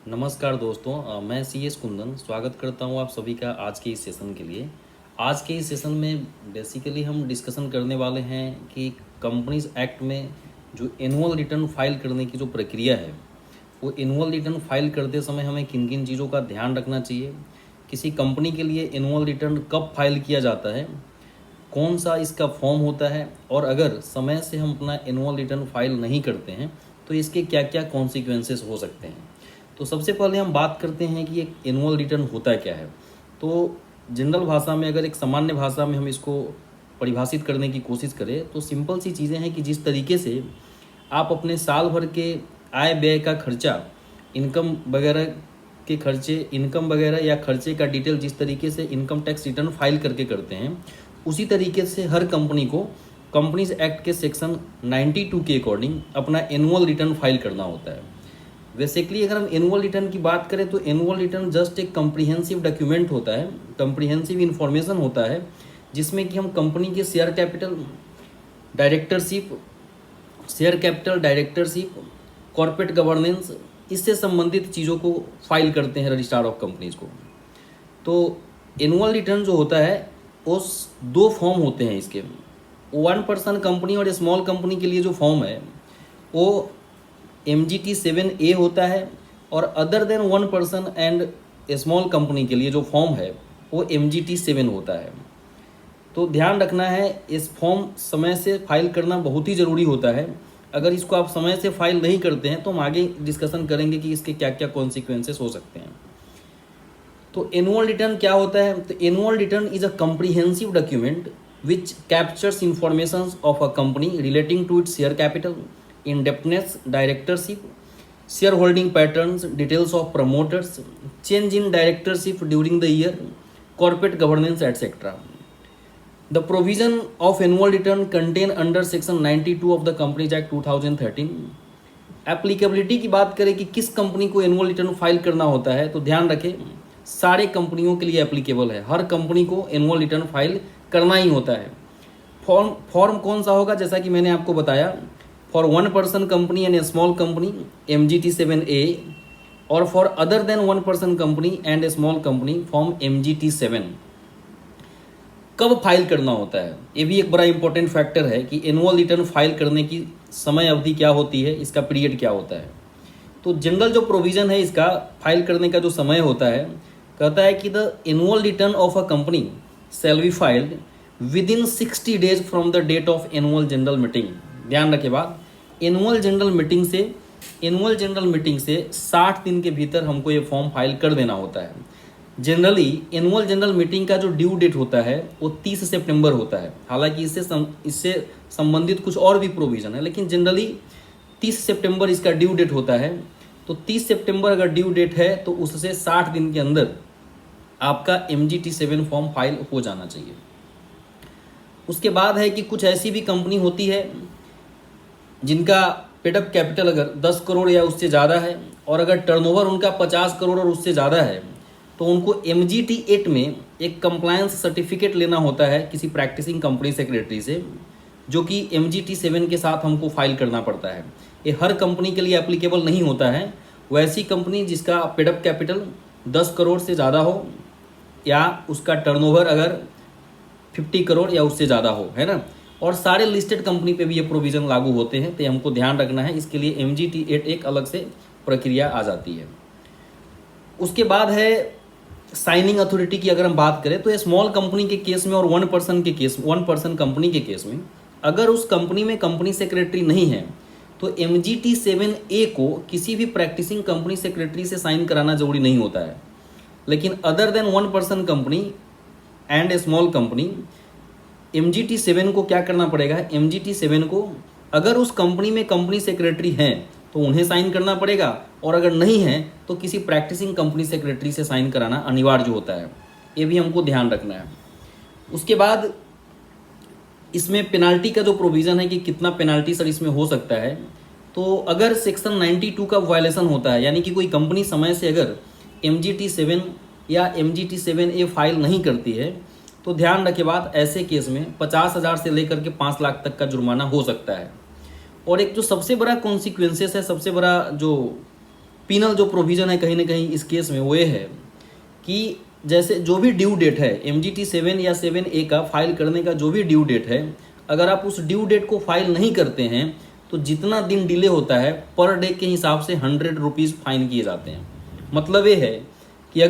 नमस्कार दोस्तों, मैं CS कुंदन स्वागत करता हूं आप सभी का आज के इस सेशन के लिए। आज के इस सेशन में बेसिकली हम डिस्कशन करने वाले हैं कि कंपनीज एक्ट में जो एनुअल रिटर्न फाइल करने की जो प्रक्रिया है, वो एनुअल रिटर्न फाइल करते समय हमें किन किन चीज़ों का ध्यान रखना चाहिए, किसी कंपनी के लिए एनुअल रिटर्न कब फाइल किया जाता है, कौन सा इसका फॉर्म होता है, और अगर समय से हम अपना एनुअल रिटर्न फाइल नहीं करते हैं तो इसके क्या क्या कॉन्सिक्वेंसेस हो सकते हैं। तो सबसे पहले हम बात करते हैं कि एक एनुअल रिटर्न होता क्या है। तो जनरल भाषा में, अगर एक सामान्य भाषा में हम इसको परिभाषित करने की कोशिश करें तो सिंपल सी चीज़ें हैं कि जिस तरीके से आप अपने साल भर के आय व्यय का खर्चा, इनकम वगैरह के खर्चे, इनकम वगैरह या खर्चे का डिटेल जिस तरीके से इनकम टैक्स रिटर्न फाइल करके करते हैं, उसी तरीके से हर कंपनी को कंपनीज एक्ट के सेक्शन 92 के अकॉर्डिंग अपना एनुअल रिटर्न फाइल करना होता है। बेसिकली अगर हम एनुअल रिटर्न की बात करें तो एनुअल रिटर्न जस्ट एक कम्प्रीहेंसिव डॉक्यूमेंट होता है, कम्प्रीहेंसिव इन्फॉर्मेशन होता है, जिसमें कि हम कंपनी के share capital, directorship, corporate governance, इससे संबंधित चीज़ों को फाइल करते हैं रजिस्ट्रार ऑफ कंपनीज को। तो एनुअल रिटर्न जो होता है उस दो फॉर्म होते हैं इसके। 1% कंपनी और स्मॉल कंपनी के लिए जो फॉर्म है वो MGT 7A होता है, और other than 1% and small company के लिए जो फॉर्म है वो MGT 7 होता है। तो ध्यान रखना है, इस फॉर्म समय से फाइल करना बहुत ही ज़रूरी होता है। अगर इसको आप समय से फाइल नहीं करते हैं तो हम आगे डिस्कशन करेंगे कि इसके क्या क्या कॉन्सिक्वेंसेस हो सकते हैं। तो एनुअल रिटर्न क्या होता है? तो annual return is a comprehensive document which captures information of a company relating to its share capital, indebtedness, directorship, shareholding patterns, details of promoters, change in directorship during the year, corporate governance, etc. The provision of annual return contained under section 92 of the Companies Act 2013. Applicability की बात करें कि किस company को annual return file करना होता है, तो ध्यान रखें सारे कंपनियों के लिए एप्लीकेबल है। हर कंपनी को एनुअल रिटर्न फाइल करना ही होता है। फॉर्म कौन सा होगा? जैसा कि मैंने आपको बताया, for 1% company and A small company MGT 7A, और for other than 1% company and A small company form MGT 7। कब फाइल करना होता है, ये भी एक बड़ा इंपॉर्टेंट फैक्टर है कि एनुअल रिटर्न फाइल करने की समय अवधि क्या होती है, इसका पीरियड क्या होता है। तो जनरल जो प्रोविजन है इसका फाइल करने का जो समय होता है, कहता है कि the annual return of a company shall be filed within 60 days from the date of annual general meeting. ध्यान रखे बात, एनुअल जनरल मीटिंग से 60 दिन के भीतर हमको ये फॉर्म फाइल कर देना होता है। जनरली एनुअल जनरल मीटिंग का जो ड्यू डेट होता है वो 30 सितंबर होता है। हालांकि इससे संबंधित कुछ और भी प्रोविज़न है, लेकिन जनरली 30 सितंबर इसका ड्यू डेट होता है। तो 30 सितंबर अगर ड्यू डेट है तो उससे 60 दिन के अंदर आपका MGT 7 फॉर्म फाइल हो जाना चाहिए। उसके बाद है कि कुछ ऐसी भी कंपनी होती है जिनका पेडअप कैपिटल अगर 10 करोड़ या उससे ज़्यादा है, और अगर टर्नओवर उनका 50 करोड़ और उससे ज़्यादा है, तो उनको MGT 8 में एक कंप्लायंस सर्टिफिकेट लेना होता है किसी प्रैक्टिसिंग कंपनी सेक्रेटरी से, जो कि MGT 7 के साथ हमको फाइल करना पड़ता है। ये हर कंपनी के लिए एप्लीकेबल नहीं होता है। वैसी कंपनी जिसका पेडअप कैपिटल 10 करोड़ से ज़्यादा हो, या उसका टर्नओवर अगर 50 करोड़ या उससे ज़्यादा हो, है ना। और सारे लिस्टेड कंपनी पे भी ये प्रोविज़न लागू होते हैं, तो हमको ध्यान रखना है। इसके लिए MGT 8 एक अलग से प्रक्रिया आ जाती है। उसके बाद है साइनिंग अथॉरिटी की अगर हम बात करें तो स्मॉल कंपनी के केस में और 1% कंपनी के केस में, अगर उस कंपनी में कंपनी सेक्रेटरी नहीं है तो MGT 7A को किसी भी प्रैक्टिसिंग कंपनी सेक्रेटरी से साइन कराना जरूरी नहीं होता है। लेकिन other than 1% company and A small company, MGT 7 को क्या करना पड़ेगा? MGT 7 को अगर उस कंपनी में कंपनी सेक्रेटरी हैं तो उन्हें साइन करना पड़ेगा, और अगर नहीं है तो किसी प्रैक्टिसिंग कंपनी सेक्रेटरी से साइन कराना अनिवार्य होता है। ये भी हमको ध्यान रखना है। उसके बाद इसमें पेनाल्टी का जो प्रोविज़न है कि कितना पेनाल्टी सर इसमें हो सकता है, तो अगर सेक्शन 92 का वायलेशन होता है, यानी कि कोई कंपनी समय से अगर MGT 7 या MGT 7A फाइल नहीं करती है, तो ध्यान रखे बात, ऐसे केस में 50,000 से लेकर के 5 लाख तक का जुर्माना हो सकता है। और एक जो सबसे बड़ा कॉन्सिक्वेंसेस है, सबसे बड़ा जो पीनल जो प्रोविज़न है कहीं ना कहीं इस केस में वो ये है कि जैसे जो भी ड्यू डेट है MGT 7 या 7A का फाइल करने का जो भी ड्यू डेट है, अगर आप उस ड्यू डेट को फाइल नहीं करते हैं तो जितना दिन डिले होता है पर डे के हिसाब से 100 रुपीज़ फाइन किए जाते हैं। मतलब ये है कि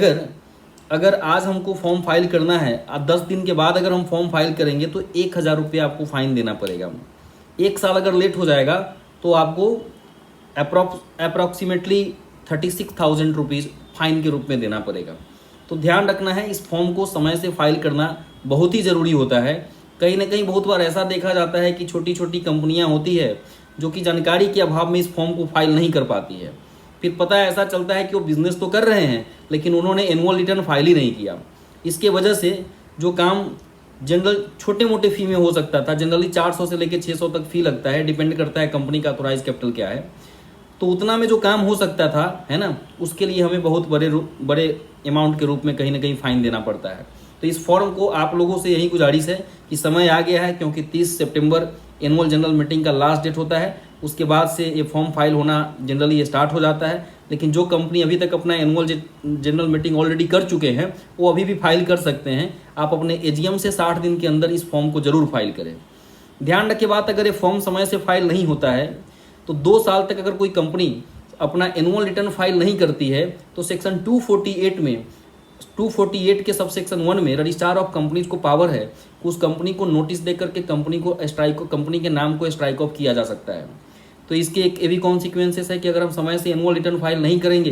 अगर आज हमको फॉर्म फाइल करना है, 10 दिन के बाद अगर हम फॉर्म फाइल करेंगे तो 1000 रुपये आपको फाइन देना पड़ेगा। 1 साल अगर लेट हो जाएगा तो आपको अप्रॉक्सीमेटली 36,000 रुपीज़ फाइन के रूप में देना पड़ेगा। तो ध्यान रखना है, इस फॉर्म को समय से फाइल करना बहुत ही ज़रूरी होता है। कहीं ना कहीं बहुत बार ऐसा देखा जाता है कि छोटी छोटी कंपनियां होती है जो कि जानकारी के अभाव में इस फॉर्म को फाइल नहीं कर पाती है। फिर पता है ऐसा चलता है कि वो बिजनेस तो कर रहे हैं लेकिन उन्होंने एनुअल रिटर्न फाइल ही नहीं किया। इसके वजह से जो काम जनरल छोटे मोटे फ़ी में हो सकता था, जनरली 400 से लेकर 600 तक फ़ी लगता है, डिपेंड करता है कंपनी का ऑथोराइज कैपिटल क्या है, तो उतना में जो काम हो सकता था, है ना, उसके लिए हमें बहुत बड़े अमाउंट के रूप में कहीं ना कहीं फाइन देना पड़ता है। तो इस फॉर्म को आप लोगों से यही गुजारिश है कि समय आ गया है, क्योंकि 30 सितंबर एनुअल जनरल मीटिंग का लास्ट डेट होता है। उसके बाद से ये फॉर्म फाइल होना जनरली स्टार्ट हो जाता है। लेकिन जो कंपनी अभी तक अपना एनुअल जनरल मीटिंग ऑलरेडी कर चुके हैं वो अभी भी फाइल कर सकते हैं। आप अपने AGM से 60 दिन के अंदर इस फॉर्म को जरूर फाइल करें। ध्यान रखें बात, अगर ये फॉर्म समय से फाइल नहीं होता है तो 2 साल तक अगर कोई कंपनी अपना एनुअल रिटर्न फाइल नहीं करती है तो सेक्शन 248 के सब सेक्शन 1 में रजिस्ट्रार ऑफ कंपनीज को पावर है कि उस कंपनी को नोटिस देकर के कंपनी के नाम को स्ट्राइक ऑफ किया जा सकता है। तो इसके एक ये भी कॉन्सिक्वेंसेस है कि अगर हम समय से एनुअल रिटर्न फाइल नहीं करेंगे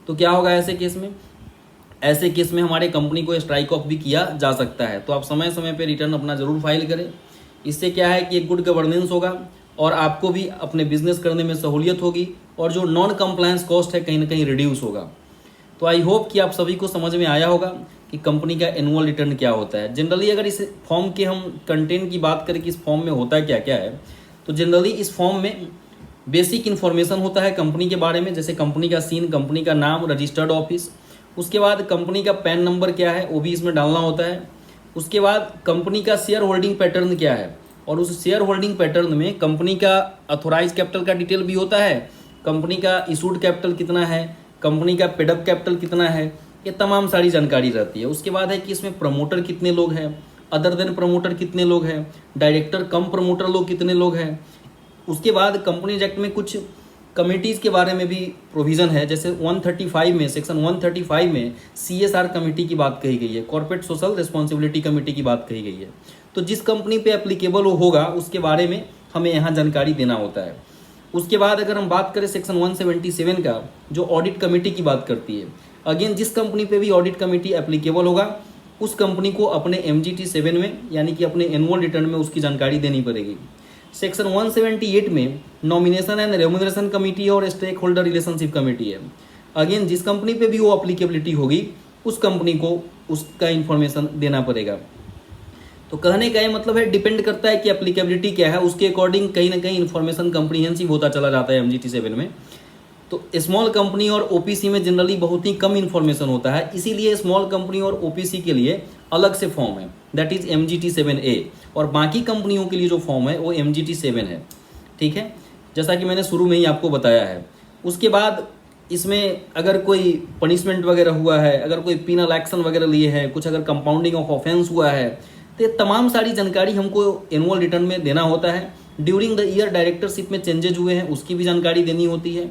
तो क्या होगा ऐसे केस में हमारे कंपनी को स्ट्राइक ऑफ भी किया जा सकता है। तो आप समय समय पे रिटर्न अपना जरूर फाइल करें। इससे क्या है कि एक गुड गवर्नेंस होगा और आपको भी अपने बिजनेस करने में सहूलियत होगी और जो नॉन कंप्लायंस कॉस्ट है कहीं ना कहीं रिड्यूस होगा। तो आई होप कि आप सभी को समझ में आया होगा कि कंपनी का एनुअल रिटर्न क्या होता है। जनरली अगर इस फॉर्म के हम कंटेंट की बात करें कि इस फॉर्म में होता क्या क्या है, तो जनरली इस फॉर्म में बेसिक इन्फॉर्मेशन होता है कंपनी के बारे में, जैसे कंपनी का सीन, कंपनी का नाम, रजिस्टर्ड ऑफिस, उसके बाद कंपनी का पैन नंबर क्या है वो भी इसमें डालना होता है। उसके बाद कंपनी का शेयर होल्डिंग पैटर्न क्या है और उस शेयर होल्डिंग पैटर्न में कंपनी का ऑथोराइज कैपिटल का डिटेल भी होता है, कंपनी का इशूड कैपिटल कितना है, कंपनी का पेड अप कैपिटल कितना है, ये तमाम सारी जानकारी रहती है। उसके बाद है कि इसमें प्रमोटर कितने लोग हैं, अदर देन प्रमोटर कितने लोग हैं, डायरेक्टर कम प्रमोटर लोग कितने लोग हैं। उसके बाद कंपनीज एक्ट में कुछ कमिटीज़ के बारे में भी प्रोविज़न है, जैसे 135 में, सेक्शन 135 में CSR कमेटी की बात कही गई है, कॉर्पोरेट सोशल रिस्पॉन्सिबिलिटी कमेटी की बात कही गई है। तो जिस कंपनी पे एप्लीकेबल होगा उसके बारे में हमें यहाँ जानकारी देना होता है। उसके बाद अगर हम बात करें सेक्शन 177 का, जो ऑडिट कमेटी की बात करती है, अगेन जिस कंपनी पे भी ऑडिट कमेटी एप्लीकेबल होगा उस कंपनी को अपने MGT 7 में यानी कि अपने एनुअल रिटर्न में उसकी जानकारी देनी पड़ेगी। सेक्शन 178 में नॉमिनेशन एंड रेम्यूनरेशन कमेटी और स्टेक होल्डर रिलेशनशिप कमेटी है। अगेन जिस कंपनी पे भी वो एप्लीकेबिलिटी होगी उस कंपनी को उसका इंफॉर्मेशन देना पड़ेगा। तो कहने का ये मतलब है, डिपेंड करता है कि एप्लीकेबिलिटी क्या है, उसके अकॉर्डिंग कहीं ना कहीं इन्फॉर्मेशन कम्प्रीहेंसिव होता चला जाता है MGT 7 में। तो स्मॉल कंपनी और OPC में जनरली बहुत ही कम इन्फॉर्मेशन होता है, इसीलिए स्मॉल कंपनी और OPC के लिए अलग से फॉर्म है, दैट इज MGT 7A, और बाकी कंपनियों के लिए जो फॉर्म है वो MGT 7 है। ठीक है, जैसा कि मैंने शुरू में ही आपको बताया है। उसके बाद इसमें अगर कोई पनिशमेंट वगैरह हुआ है, अगर कोई पिनल एक्शन वगैरह लिए है, कुछ अगर कंपाउंडिंग ऑफ ऑफेंस हुआ है, तो ये तमाम सारी जानकारी हमको एनुअल रिटर्न में देना होता है। ड्यूरिंग द ईयर डायरेक्टरशिप में चेंजेज हुए हैं उसकी भी जानकारी देनी होती है।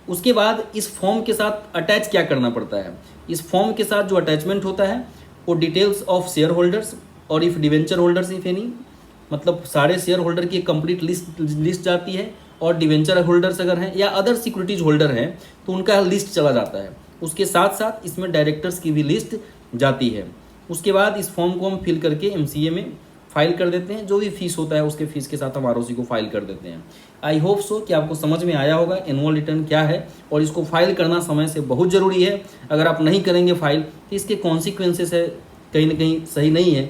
उसके बाद इस फॉर्म के साथ अटैच क्या करना पड़ता है, इस फॉर्म के साथ जो अटैचमेंट होता है वो डिटेल्स ऑफ शेयर होल्डर्स और if debenture holders if any, मतलब सारे शेयर होल्डर की कंप्लीट लिस्ट जाती है, और डिवेंचर होल्डर्स अगर हैं या अदर सिक्योरिटीज होल्डर हैं तो उनका लिस्ट चला जाता है। उसके साथ साथ इसमें डायरेक्टर्स की भी लिस्ट जाती है। उसके बाद इस फॉर्म को हम फिल करके MCA में फाइल कर देते हैं, जो भी फीस होता है उसके फीस के साथ हम ROC को फाइल कर देते हैं। आई होप सो कि आपको समझ में आया होगा एनुअल रिटर्न क्या है, और इसको फाइल करना समय से बहुत ज़रूरी है। अगर आप नहीं करेंगे फाइल तो इसके कॉन्सिक्वेंसेस है कहीं ना कहीं सही नहीं है।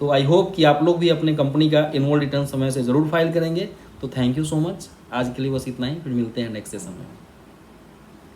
तो आई होप कि आप लोग भी अपने कंपनी का एनुअल रिटर्न समय से ज़रूर फाइल करेंगे। तो थैंक यू सो मच, आज के लिए बस इतना ही, फिर मिलते हैं नेक्स्ट सेशन में।